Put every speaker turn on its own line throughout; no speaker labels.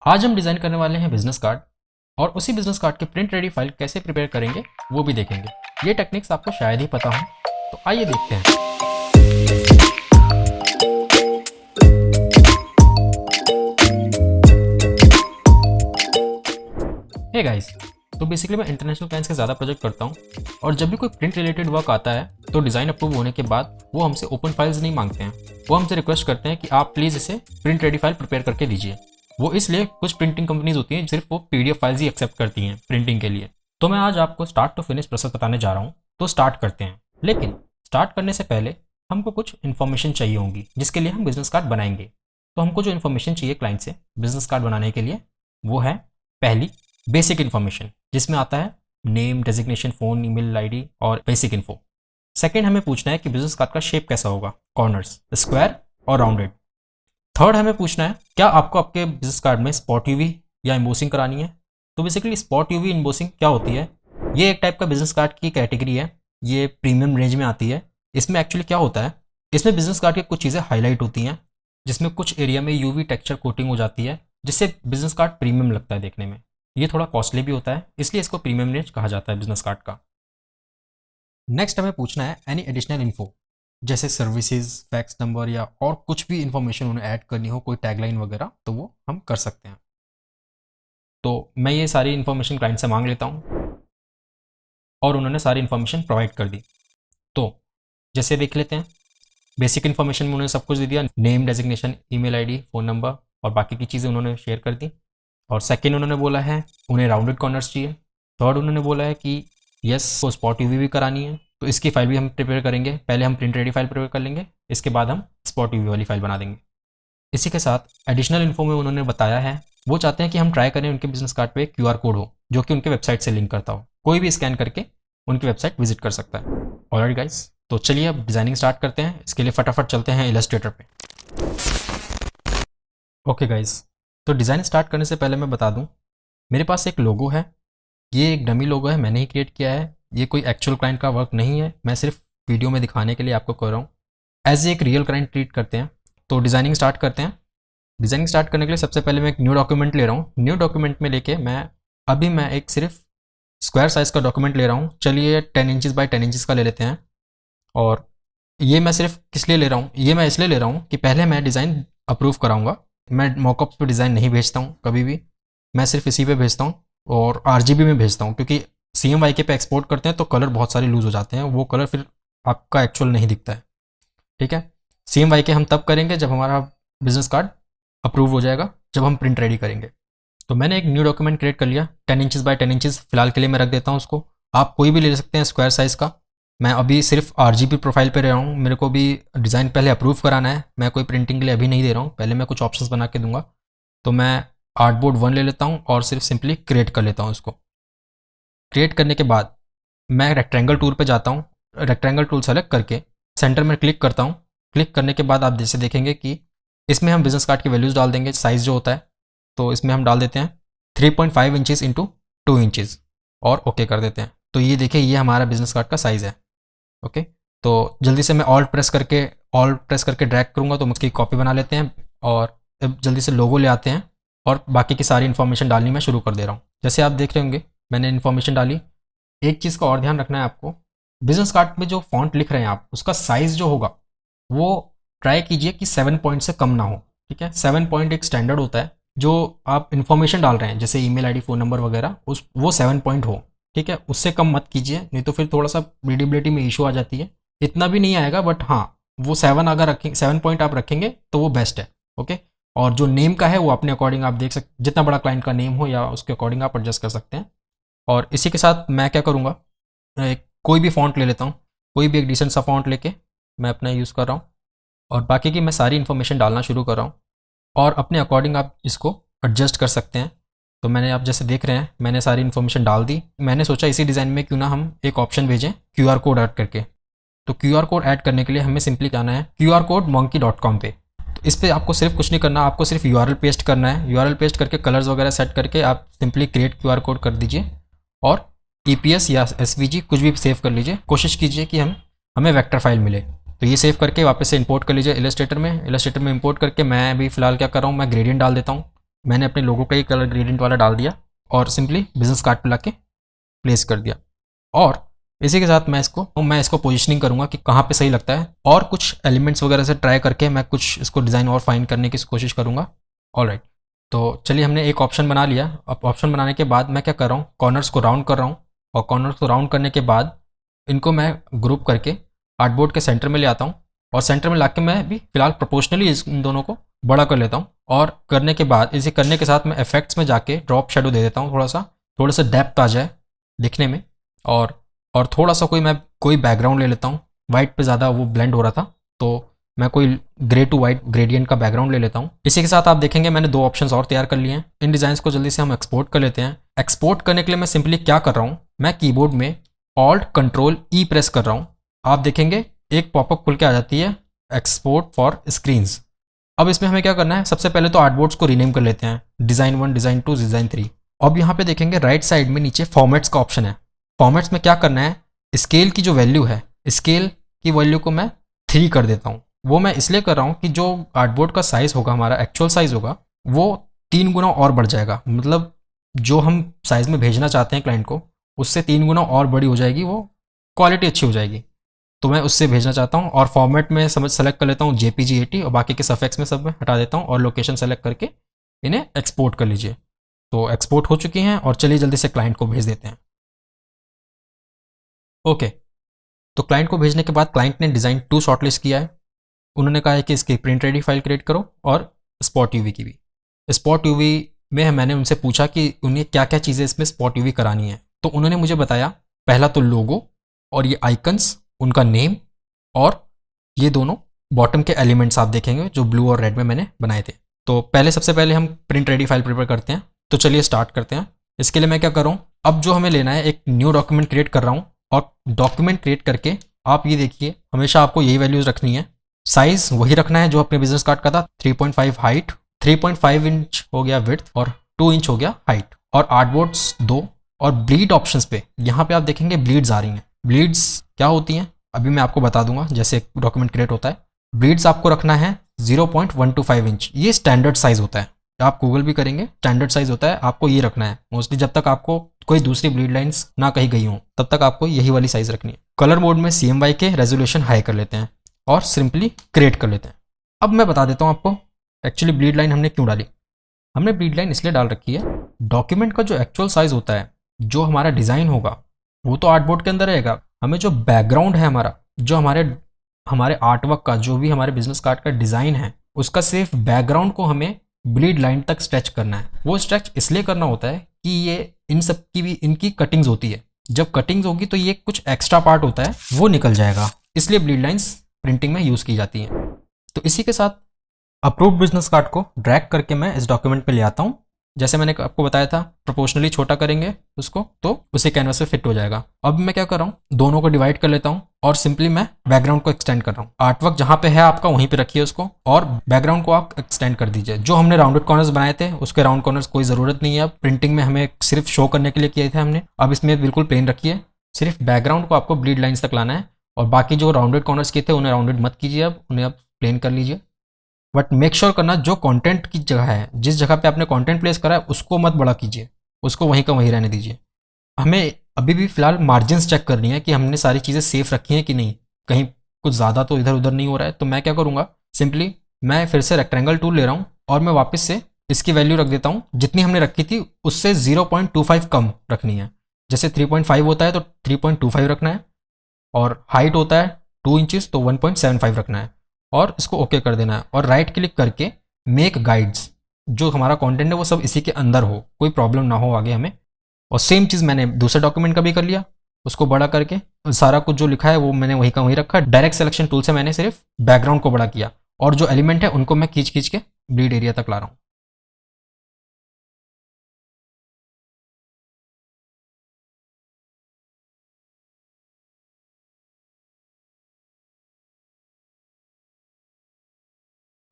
आज हम डिज़ाइन करने वाले हैं बिजनेस कार्ड और उसी बिजनेस कार्ड के प्रिंट रेडी फाइल कैसे प्रिपेयर करेंगे वो भी देखेंगे। ये टेक्निक्स आपको शायद ही पता हो, तो आइए देखते हैं। हे गाइस, तो बेसिकली मैं इंटरनेशनल क्लाइंट्स के ज़्यादा प्रोजेक्ट करता हूँ और जब भी कोई प्रिंट रिलेटेड वर्क आता है तो डिज़ाइन अप्रूव होने के बाद वो हमसे ओपन फाइल्स नहीं मांगते हैं। वो हमसे रिक्वेस्ट करते हैं कि आप प्लीज़ इसे प्रिंट रेडी फाइल प्रिपेयर करके दीजिए। वो इसलिए कुछ प्रिंटिंग कंपनीज होती हैं सिर्फ वो पीडीएफ फाइल्स ही एक्सेप्ट करती हैं प्रिंटिंग के लिए। तो मैं आज आपको स्टार्ट टू फिनिश प्रोसेस बताने जा रहा हूँ, तो स्टार्ट करते हैं। लेकिन स्टार्ट करने से पहले हमको कुछ इन्फॉर्मेशन चाहिए होगी जिसके लिए हम बिजनेस कार्ड बनाएंगे। तो हमको जो इन्फॉर्मेशन चाहिए क्लाइंट से बिजनेस कार्ड बनाने के लिए वो है पहली बेसिक इन्फॉर्मेशन, जिसमें आता है name, designation, phone, email ID और बेसिक इन्फो। सेकंड, हमें पूछना है कि बिजनेस कार्ड का शेप कैसा होगा, कॉर्नर्स, स्क्वायर और राउंडेड। थर्ड, हमें पूछना है क्या आपको आपके बिजनेस कार्ड में स्पॉट यूवी या एम्बोसिंग करानी है। तो बेसिकली स्पॉट यूवी एम्बोसिंग क्या होती है, ये एक टाइप का बिजनेस कार्ड की कैटेगरी है। ये प्रीमियम रेंज में आती है। इसमें एक्चुअली क्या होता है, इसमें बिजनेस कार्ड की कुछ चीज़ें हाईलाइट होती हैं जिसमें कुछ एरिया में यूवी टेक्सचर कोटिंग हो जाती है जिससे बिजनेस कार्ड प्रीमियम लगता है देखने में। ये थोड़ा कॉस्टली भी होता है, इसलिए इसको प्रीमियम रेंज कहा जाता है बिजनेस कार्ड का। नेक्स्ट हमें पूछना है एनी एडिशनल इन्फो, जैसे सर्विसेज, फैक्स नंबर या और कुछ भी इन्फॉर्मेशन उन्हें ऐड करनी हो, कोई टैगलाइन वगैरह, तो वो हम कर सकते हैं। तो मैं ये सारी इन्फॉर्मेशन क्लाइंट से मांग लेता हूँ और उन्होंने सारी इन्फॉर्मेशन प्रोवाइड कर दी। तो जैसे देख लेते हैं, बेसिक इन्फॉर्मेशन में उन्होंने सब कुछ दे दिया, name, designation, email ID, phone number और बाकी की चीज़ें उन्होंने शेयर कर दी। और सेकेंड, उन्होंने बोला है उन्हें राउंडेड कॉर्नर्स चाहिए। थर्ड, उन्होंने बोला है कि यस को स्पॉट यूवी भी करानी है, तो इसकी फाइल भी हम प्रिपेयर करेंगे। पहले हम प्रिंट रेडी फाइल प्रिपेयर कर लेंगे, इसके बाद हम स्पॉट यूवी वाली फाइल बना देंगे। इसी के साथ एडिशनल इन्फो में उन्होंने बताया है वो चाहते हैं कि हम ट्राई करें उनके बिजनेस कार्ड पे क्यूआर कोड हो जो कि उनके वेबसाइट से लिंक करता हो। कोई भी स्कैन करके उनकी वेबसाइट विजिट कर सकता है। ऑलराइट गाइस, तो चलिए अब डिज़ाइनिंग स्टार्ट करते हैं। इसके लिए फटाफट चलते हैं इलस्ट्रेटर पे। ओके गाइस, तो डिज़ाइन स्टार्ट करने से पहले मैं बता दूं, मेरे पास एक लोगो है। ये एक डमी लोगो है, मैंने ही क्रिएट किया है। ये कोई एक्चुअल क्लाइंट का वर्क नहीं है, मैं सिर्फ वीडियो में दिखाने के लिए आपको कर रहा हूँ। एज एक रियल क्लाइंट ट्रीट करते हैं। तो डिज़ाइनिंग स्टार्ट करते हैं। डिज़ाइनिंग स्टार्ट करने के लिए सबसे पहले मैं एक न्यू डॉक्यूमेंट ले रहा हूँ। न्यू डॉक्यूमेंट में लेके मैं एक सिर्फ स्क्वायर साइज़ का डॉक्यूमेंट ले रहा हूँ। चलिए 10 इंचज़ बाई 10 इंचज़ का ले लेते हैं। और ये मैं सिर्फ किस लिए ले रहा हूँ, ये मैं इसलिए ले रहा हूँ कि पहले मैं डिज़ाइन अप्रूव कराऊंगा। मैं मॉकअप पे डिज़ाइन नहीं भेजता हूँ कभी भी, मैं सिर्फ इसी पे भेजता हूँ और आरजीबी में भेजता हूँ, क्योंकि CMYK पे एक्सपोर्ट करते हैं तो कलर बहुत सारे लूज़ हो जाते हैं, वो कलर फिर आपका एक्चुअल नहीं दिखता है। ठीक है, CMYK हम तब करेंगे जब हमारा बिजनेस कार्ड अप्रूव हो जाएगा, जब हम प्रिंट रेडी करेंगे। तो मैंने एक न्यू डॉक्यूमेंट क्रिएट कर लिया, 10 इंचज़ बाई 10 इंचज़ फिलहाल के लिए मैं रख देता हूँ उसको। आप कोई भी ले सकते हैं स्क्वायर साइज़ का। मैं अभी सिर्फ आरजीबी प्रोफाइल पे रहा हूँ, मेरे को भी डिज़ाइन पहले अप्रूव कराना है। मैं कोई प्रिंटिंग के लिए अभी नहीं दे रहा हूँ, पहले मैं कुछ ऑप्शंस बना के दूंगा। तो मैं आर्टबोर्ड 1 ले लेता हूँ और सिर्फ सिंपली क्रिएट कर लेता हूँ इसको। क्रिएट करने के बाद मैं रेक्टेंगल टूल पे जाता हूँ। रेक्टेंगल टूल सेलेक्ट करके सेंटर में क्लिक करता हूँ। क्लिक करने के बाद आप जैसे देखेंगे कि इसमें हम बिजनेस कार्ड की वैल्यूज़ डाल देंगे, साइज़ जो होता है। तो इसमें हम डाल देते हैं 3.5 इंचज़ इंटू 2 इंचज़ और ओके कर देते हैं। तो ये देखिए, ये हमारा बिजनेस कार्ड का साइज़ है। ओके, तो जल्दी से मैं ऑल्ट प्रेस करके ड्रैग करूँगा तो उसकी कॉपी बना लेते हैं और अब जल्दी से लोगो ले आते हैं और बाकी की सारी इन्फॉर्मेशन डालनी मैं शुरू कर दे रहा हूँ। जैसे आप देख रहे होंगे मैंने इन्फॉर्मेशन डाली। एक चीज़ का और ध्यान रखना है आपको, बिजनेस कार्ड में जो फॉन्ट लिख रहे हैं आप, उसका साइज़ जो होगा वो ट्राई कीजिए कि 7 पॉइंट से कम ना हो। ठीक है, 7 पॉइंट एक स्टैंडर्ड होता है। जो आप इन्फॉर्मेशन डाल रहे हैं जैसे ईमेल आईडी, फ़ोन नंबर वगैरह, वो 7 पॉइंट हो। ठीक है, उससे कम मत कीजिए, नहीं तो फिर थोड़ा सा रीडेबिलिटी में इशू आ जाती है। इतना भी नहीं आएगा, बट हाँ, वो 7 अगर रखेंगे, 7 पॉइंट आप रखेंगे तो वो बेस्ट है। ओके, और जो नेम का है वो अपने अकॉर्डिंग आप देख सकते, जितना बड़ा क्लाइंट का नेम हो या उसके अकॉर्डिंग आप एडजस्ट कर सकते हैं। और इसी के साथ मैं क्या करूँगा, कोई भी फॉन्ट ले लेता हूँ, कोई भी एक डिसेंट सा फॉन्ट लेके मैं अपना यूज़ कर रहा हूँ और बाकी की मैं सारी इन्फॉर्मेशन डालना शुरू कर रहा हूँ और अपने अकॉर्डिंग आप इसको एडजस्ट कर सकते हैं। तो मैंने, आप जैसे देख रहे हैं, मैंने सारी इन्फॉर्मेशन डाल दी। मैंने सोचा इसी डिज़ाइन में क्यों ना हम एक ऑप्शन भेजें QR कोड ऐड करके। तो QR कोड ऐड करने के लिए हमें सिंपली जाना है QR code monkey.com पे। तो इस पर आपको सिर्फ कुछ नहीं करना, आपको सिर्फ URL पेस्ट करना है। URL पेस्ट करके कलर्स वगैरह सेट करके आप सिंपली क्रिएट QR कोड कर दीजिए और EPS या SVG कुछ भी सेव कर लीजिए। कोशिश कीजिए कि हमें वेक्टर फाइल मिले। तो ये सेव करके वापस से इंपोर्ट कर लीजिए इलस्ट्रेटर में। इलस्ट्रेटर में इंपोर्ट करके मैं अभी फ़िलहाल क्या कर रहा हूँ, मैं ग्रेडियंट डाल देता हूँ। मैंने अपने लोगों का ही कलर ग्रेडियंट वाला डाल दिया और सिंपली बिजनेस कार्ड पे लाके प्लेस कर दिया। और इसी के साथ मैं इसको पोजिशनिंग करूँगा कि कहाँ पे सही लगता है, और कुछ एलिमेंट्स वगैरह से ट्राई करके मैं कुछ इसको डिज़ाइन और फाइन करने की कोशिश करूँगा। ऑलराइट, तो चलिए हमने एक ऑप्शन बना लिया। अब ऑप्शन बनाने के बाद मैं क्या कर रहा हूँ, कॉर्नर्स को राउंड कर रहा हूँ, और कॉर्नर्स को राउंड करने के बाद इनको मैं ग्रुप करके आर्टबोर्ड के सेंटर में ले आता हूँ, और सेंटर में लाके मैं भी फिलहाल प्रोपोर्शनली इन दोनों को बड़ा कर लेता हूँ। और करने के बाद इसे करने के साथ मैं इफेक्ट्स में जाके ड्रॉप शेडो दे देता हूँ, थोड़ा सा डेप्थ आ जाए दिखने में। और थोड़ा सा कोई बैकग्राउंड ले लेता हूँ, वाइट पे ज़्यादा वो ब्लेंड हो रहा था, तो मैं कोई ग्रे टू वाइट ग्रेडियंट का बैकग्राउंड ले लेता हूँ। इसी के साथ आप देखेंगे मैंने 2 ऑप्शंस और तैयार कर लिए हैं। इन डिज़ाइंस को जल्दी से हम एक्सपोर्ट कर लेते हैं। एक्सपोर्ट करने के लिए मैं सिंपली क्या कर रहा हूँ, मैं कीबोर्ड में ऑल्ट कंट्रोल ई प्रेस कर रहा हूँ। आप देखेंगे एक पॉपअप खुल के आ जाती है, एक्सपोर्ट फॉर स्क्रीन्स। अब इसमें हमें क्या करना है, सबसे पहले तो आर्टबोर्ड्स को रीनेम कर लेते हैं, डिज़ाइन 1, डिज़ाइन 2, डिज़ाइन 3। अब यहाँ पे देखेंगे राइट साइड में नीचे फॉर्मेट्स का ऑप्शन है। फॉर्मेट्स में क्या करना है, स्केल की जो वैल्यू है, स्केल की वैल्यू को मैं 3 कर देता हूँ। वो मैं इसलिए कर रहा हूँ कि जो आर्टबोर्ड का साइज़ होगा, हमारा एक्चुअल साइज़ होगा, वो 3 गुना और बढ़ जाएगा। मतलब जो हम साइज़ में भेजना चाहते हैं क्लाइंट को, उससे 3 गुना और बड़ी हो जाएगी, वो क्वालिटी अच्छी हो जाएगी। तो मैं उससे भेजना चाहता हूँ, और फॉर्मेट में सेलेक्ट कर लेता हूँ JPG 80, और बाकी के सफिक्स में सब में हटा देता हूँ, और लोकेशन सेलेक्ट करके इन्हें एक्सपोर्ट कर लीजिए। तो एक्सपोर्ट हो चुकी हैं, और चलिए जल्दी से क्लाइंट को भेज देते हैं। ओके, तो क्लाइंट को भेजने के बाद क्लाइंट ने डिज़ाइन 2 शॉर्टलिस्ट किया है। उन्होंने कहा है कि इसकी प्रिंट रेडी फाइल क्रिएट करो, और स्पॉट यूवी की भी। स्पॉट यूवी में मैंने उनसे पूछा कि उन्हें क्या क्या चीज़ें इसमें स्पॉट यूवी करानी है, तो उन्होंने मुझे बताया पहला तो लोगो, और ये आइकन्स, उनका नेम, और ये दोनों बॉटम के एलिमेंट्स आप देखेंगे जो ब्लू और रेड में मैंने बनाए थे। तो सबसे पहले हम प्रिंट रेडी फाइल प्रिपेयर करते हैं। तो चलिए स्टार्ट करते हैं। इसके लिए मैं क्या कर रहा हूँ, अब जो हमें लेना है, एक न्यू डॉक्यूमेंट क्रिएट कर रहा हूँ, और डॉक्यूमेंट क्रिएट करके आप ये देखिए, हमेशा आपको यही वैल्यूज़ रखनी है। साइज वही रखना है जो अपने बिजनेस कार्ड का था, 3.5 हाइट, 3.5 इंच हो गया विड्थ, और 2 इंच हो गया हाइट, और आर्टबोर्ड्स 2। और ब्लीड ऑप्शंस पे यहाँ पे आप देखेंगे ब्लीड्स आ रही हैं। ब्लीड्स क्या होती हैं अभी मैं आपको बता दूंगा जैसे डॉक्यूमेंट क्रिएट होता है। ब्लीड्स आपको रखना है 0.125 इंच, ये स्टैंडर्ड साइज होता है। आप गूगल भी करेंगे, स्टैंडर्ड साइज होता है, आपको ये रखना है मोस्टली। जब तक आपको कोई दूसरी ब्लीड लाइंस ना कही गई हो, तब तक आपको यही वाली साइज रखनी है। कलर मोड में CMY के रेजोल्यूशन हाई कर लेते हैं, और सिंपली क्रिएट कर लेते हैं। अब मैं बता देता हूँ आपको एक्चुअली ब्लीड लाइन हमने क्यों डाली। हमने ब्लीड लाइन इसलिए डाल रखी है, डॉक्यूमेंट का जो एक्चुअल साइज होता है, जो हमारा डिज़ाइन होगा, वो तो आर्टबोर्ड के अंदर रहेगा। हमें जो बैकग्राउंड है हमारा, जो हमारे आर्टवर्क का, जो भी हमारे बिजनेस कार्ड का डिज़ाइन है, उसका सिर्फ बैकग्राउंड को हमें ब्लीड लाइन तक स्ट्रेच करना है। वो स्ट्रेच इसलिए करना होता है कि ये इन सब की भी इनकी कटिंग्स होती है। जब कटिंग्स होगी तो ये कुछ एक्स्ट्रा पार्ट होता है, वो निकल जाएगा, इसलिए ब्लीड लाइंस प्रिंटिंग में यूज़ की जाती हैं। तो इसी के साथ अप्रूव्ड बिजनेस कार्ड को ड्रैग करके मैं इस डॉक्यूमेंट पे ले आता हूँ। जैसे मैंने आपको बताया था, प्रोपोर्शनली छोटा करेंगे उसको तो उसे कैनवस पे फिट हो जाएगा। अब मैं क्या कर रहा हूँ, दोनों को डिवाइड कर लेता हूँ, और सिंपली मैं बैकग्राउंड को एक्सटेंड कर रहा हूँ। आर्टवर्क जहाँ पे है आपका वहीं पे रखिए उसको, और बैकग्राउंड को आप एक्सटेंड कर दीजिए। जो हमने राउंडेड कॉर्नर्स बनाए थे, उसके राउंड कॉर्नर्स कोई ज़रूरत नहीं है। अब प्रिंटिंग में हमें सिर्फ शो करने के लिए किए थे हमने, अब इसमें बिल्कुल प्लेन रखिए। सिर्फ बैकग्राउंड को आपको ब्लीड लाइन्स तक लाना है, और बाकी जो राउंडेड कॉर्नर्स किए थे उन्हें राउंडेड मत कीजिए, अब उन्हें अब प्लेन कर लीजिए। बट मेक श्योर करना जो कंटेंट की जगह है, जिस जगह पे आपने कंटेंट प्लेस करा है, उसको मत बड़ा कीजिए, उसको वहीं का वहीं रहने दीजिए। हमें अभी भी फिलहाल मार्जिन्स चेक करनी है कि हमने सारी चीज़ें सेफ रखी हैं कि नहीं, कहीं कुछ ज़्यादा तो इधर उधर नहीं हो रहा है। तो मैं क्या करूँगा, सिंपली मैं फिर से रेक्टेंगल टूल ले रहा हूँ, और मैं वापस से इसकी वैल्यू रख देता हूँ जितनी हमने रखी थी उससे 0.25 कम रखनी है। जैसे 3.5 होता है तो 3.25 रखना है, और हाइट होता है 2 इंचेस तो 1.75 रखना है, और इसको ओके कर देना है। और राइट क्लिक करके मेक गाइड्स, जो हमारा कंटेंट है वो सब इसी के अंदर हो, कोई प्रॉब्लम ना हो आगे हमें। और सेम चीज़ मैंने दूसरे डॉक्यूमेंट का भी कर लिया, उसको बड़ा करके सारा कुछ जो लिखा है वो मैंने वहीं का वहीं रखा। डायरेक्ट सिलेक्शन टूल से मैंने सिर्फ बैकग्राउंड को बड़ा किया, और जो एलिमेंट है उनको मैं खींच खींच के ब्लीड एरिया तक ला रहा हूँ।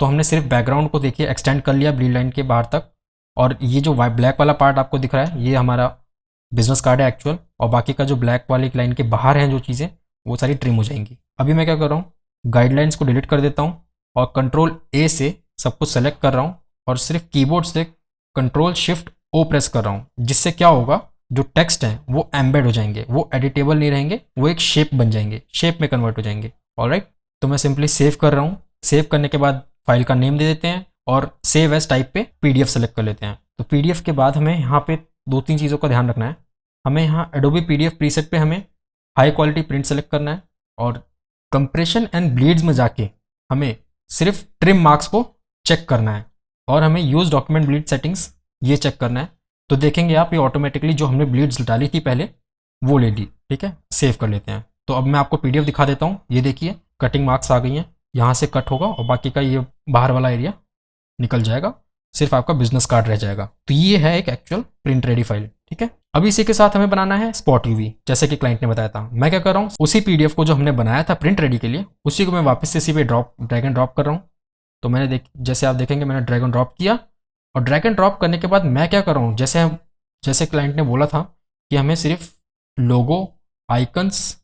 तो हमने सिर्फ बैकग्राउंड को देखिए एक्सटेंड कर लिया ब्लीड लाइन के बाहर तक, और ये जो ब्लैक वाला पार्ट आपको दिख रहा है ये हमारा बिजनेस कार्ड है एक्चुअल, और बाकी का जो ब्लैक वाली लाइन के बाहर हैं जो चीज़ें, वो सारी ट्रिम हो जाएंगी। अभी मैं क्या कर रहा हूँ, गाइडलाइंस को डिलीट कर देता हूँ, और कंट्रोल A से सब कुछ सेलेक्ट कर रहा हूँ, और सिर्फ कीबोर्ड से कंट्रोल शिफ्ट ओ प्रेस कर रहा हूँ, जिससे क्या होगा, जो टेक्स्ट है वो एम्बेड हो जाएंगे, वो एडिटेबल नहीं रहेंगे, वो एक शेप बन जाएंगे, शेप में कन्वर्ट हो जाएंगे। ऑलराइट, तो मैं सिंपली सेव कर रहा हूँ। सेव करने के बाद फाइल का नेम दे देते हैं और सेव एज टाइप पे पीडीएफ सेलेक्ट कर लेते हैं। तो पीडीएफ के बाद हमें यहाँ पे 2-3 चीज़ों का ध्यान रखना है। हमें यहाँ एडोबी पीडीएफ प्रीसेट पे हमें हाई क्वालिटी प्रिंट सेलेक्ट करना है और कंप्रेशन एंड ब्लीड्स में जाके हमें सिर्फ ट्रिम मार्क्स को चेक करना है और हमें यूज डॉक्यूमेंट ब्लीड सेटिंग्स ये चेक करना है। तो देखेंगे आप, ये ऑटोमेटिकली जो हमने ब्लीड्स डाली थी पहले वो ले ली। ठीक है, सेव कर लेते हैं। तो अब मैं आपको पीडीएफ दिखा देता हूँ। ये देखिए कटिंग मार्क्स आ गई हैं, यहाँ से कट होगा और बाकी का ये बाहर वाला एरिया निकल जाएगा, सिर्फ आपका बिजनेस कार्ड रह जाएगा। तो ये है एक एक्चुअल प्रिंट रेडी फाइल। ठीक है, अभी इसी के साथ हमें बनाना है स्पॉट यूवी, जैसे कि क्लाइंट ने बताया था। मैं क्या कर रहा हूँ, उसी पीडीएफ को जो हमने बनाया था प्रिंट रेडी के लिए, उसी को मैं वापस से इसी पे ड्रैग एंड ड्रॉप कर रहा हूँ। तो मैंने जैसे आप देखेंगे मैंने ड्रैग एंड ड्रॉप किया और ड्रैग एंड ड्रॉप करने के बाद मैं क्या कर रहा हूँ, जैसे क्लाइंट ने बोला था कि हमें सिर्फ लोगो, आइकन्स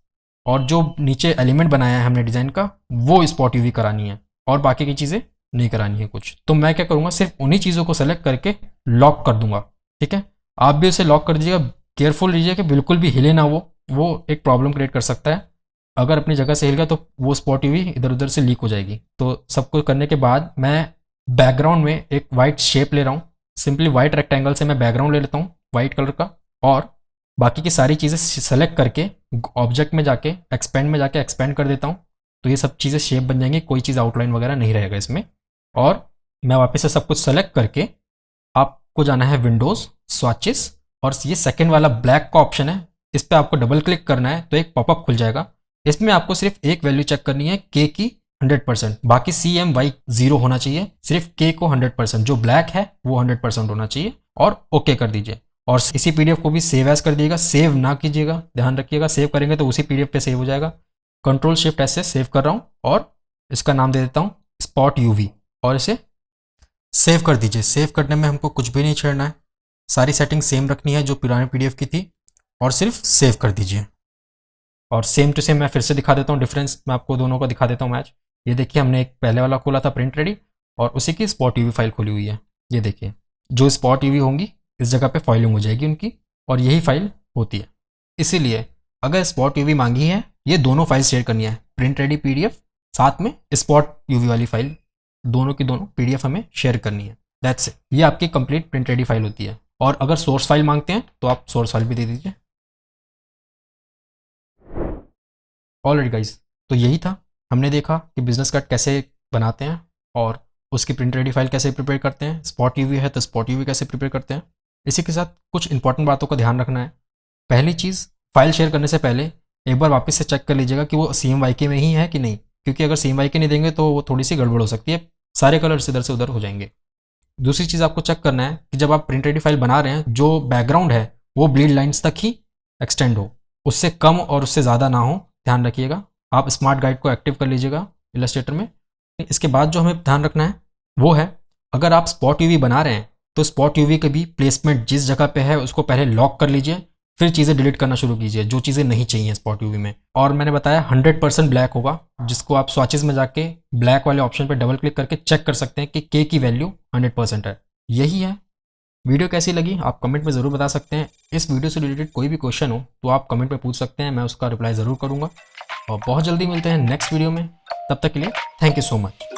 और जो नीचे एलिमेंट बनाया है हमने डिज़ाइन का, वो स्पॉट यूवी करानी है और बाकी की चीज़ें नहीं करानी है कुछ। तो मैं क्या करूँगा, सिर्फ उन्हीं चीज़ों को सेलेक्ट करके लॉक कर दूंगा। ठीक है, आप भी उसे लॉक कर दीजिएगा, केयरफुल रहिए कि बिल्कुल भी हिले ना वो एक प्रॉब्लम क्रिएट कर सकता है। अगर अपनी जगह से हिल गया तो वो स्पॉट यूवी इधर उधर से लीक हो जाएगी। तो सब कुछ करने के बाद मैं बैकग्राउंड में एक वाइट शेप ले रहा हूँ, सिंपली वाइट रेक्टेंगल से मैं बैकग्राउंड ले लेता हूँ वाइट कलर का, और बाकी की सारी चीज़ें सेलेक्ट करके ऑब्जेक्ट में जाके एक्सपेंड में जाके एक्सपेंड कर देता हूँ। तो ये सब चीज़ें शेप बन जाएंगी, कोई चीज़ आउटलाइन वगैरह नहीं रहेगा इसमें। और मैं वापस से सब कुछ सेलेक्ट करके आपको जाना है विंडोज़, स्वाचेस, और ये सेकेंड वाला ब्लैक का ऑप्शन है, इस पर आपको डबल क्लिक करना है तो एक पॉपअप खुल जाएगा। इसमें आपको सिर्फ एक वैल्यू चेक करनी है, के की 100%, बाकी CMY 0 होना चाहिए, सिर्फ के को 100%, जो ब्लैक है वो 100% होना चाहिए, और ओके कर दीजिए। और इसी पीडीएफ को भी सेव एज कर दिएगा, सेव ना कीजिएगा, ध्यान रखिएगा, सेव करेंगे तो उसी पीडीएफ पे सेव हो जाएगा। कंट्रोल शिफ्ट ऐसे सेव कर रहा हूँ और इसका नाम दे देता हूँ स्पॉट यूवी, और इसे सेव कर दीजिए। सेव करने में हमको कुछ भी नहीं छेड़ना है, सारी सेटिंग सेम रखनी है जो पुराने पीडीएफ की थी, और सिर्फ सेव कर दीजिए। और सेम टू सेम मैं फिर से दिखा देता हूँ डिफरेंस, मैं आपको दोनों का दिखा देता हूँ मैच। ये देखिए हमने एक पहले वाला खोला था प्रिंट रेडी, और उसी की स्पॉट यूवी फाइल खोली हुई है। ये देखिए जो स्पॉट यूवी होंगी इस जगह पे फाइलिंग हो जाएगी उनकी, और यही फाइल होती है। इसीलिए अगर स्पॉट यूवी मांगी है, ये दोनों फाइल शेयर करनी है, प्रिंट रेडी पीडीएफ साथ में स्पॉट यूवी वाली फाइल, दोनों की दोनों पीडीएफ हमें शेयर करनी है। दैट्स इट, ये आपकी कंप्लीट प्रिंट रेडी फाइल होती है। और अगर सोर्स फाइल मांगते हैं तो आप सोर्स फाइल भी दे दीजिए। ऑलराइट गाइस, तो यही था, हमने देखा कि बिजनेस कार्ड कैसे बनाते हैं और उसकी प्रिंट रेडी फाइल कैसे प्रिपेयर करते हैं, स्पॉट यूवी है तो स्पॉट यूवी कैसे प्रिपेयर करते हैं। इसी के साथ कुछ इंपॉर्टेंट बातों का ध्यान रखना है। पहली चीज़, फाइल शेयर करने से पहले एक बार वापस से चेक कर लीजिएगा कि वो CMYK में ही है कि नहीं, क्योंकि अगर CMYK नहीं देंगे तो वो थोड़ी सी गड़बड़ हो सकती है, सारे कलर्स इधर से उधर हो जाएंगे। दूसरी चीज़ आपको चेक करना है कि जब आप प्रिंट रेडी फाइल बना रहे हैं, जो बैकग्राउंड है वो ब्लीड लाइन्स तक ही एक्सटेंड हो, उससे कम और उससे ज़्यादा ना हो, ध्यान रखिएगा। आप स्मार्ट गाइड को एक्टिव कर लीजिएगा इलस्ट्रेटर में। इसके बाद जो हमें ध्यान रखना है वो है, अगर आप स्पॉट यूवी बना रहे हैं तो स्पॉट यूवी के भी प्लेसमेंट जिस जगह पे है उसको पहले लॉक कर लीजिए, फिर चीज़ें डिलीट करना शुरू कीजिए जो चीज़ें नहीं चाहिए स्पॉट यूवी में। और मैंने बताया 100% ब्लैक होगा, जिसको आप स्वाचेस में जाके ब्लैक वाले ऑप्शन पर डबल क्लिक करके चेक कर सकते हैं कि के की वैल्यू 100% है। यही है। वीडियो कैसी लगी आप कमेंट में ज़रूर बता सकते हैं। इस वीडियो से रिलेटेड कोई भी क्वेश्चन हो तो आप कमेंट में पूछ सकते हैं, मैं उसका रिप्लाई ज़रूर करूँगा। और बहुत जल्दी मिलते हैं नेक्स्ट वीडियो में, तब तक के लिए थैंक यू सो मच।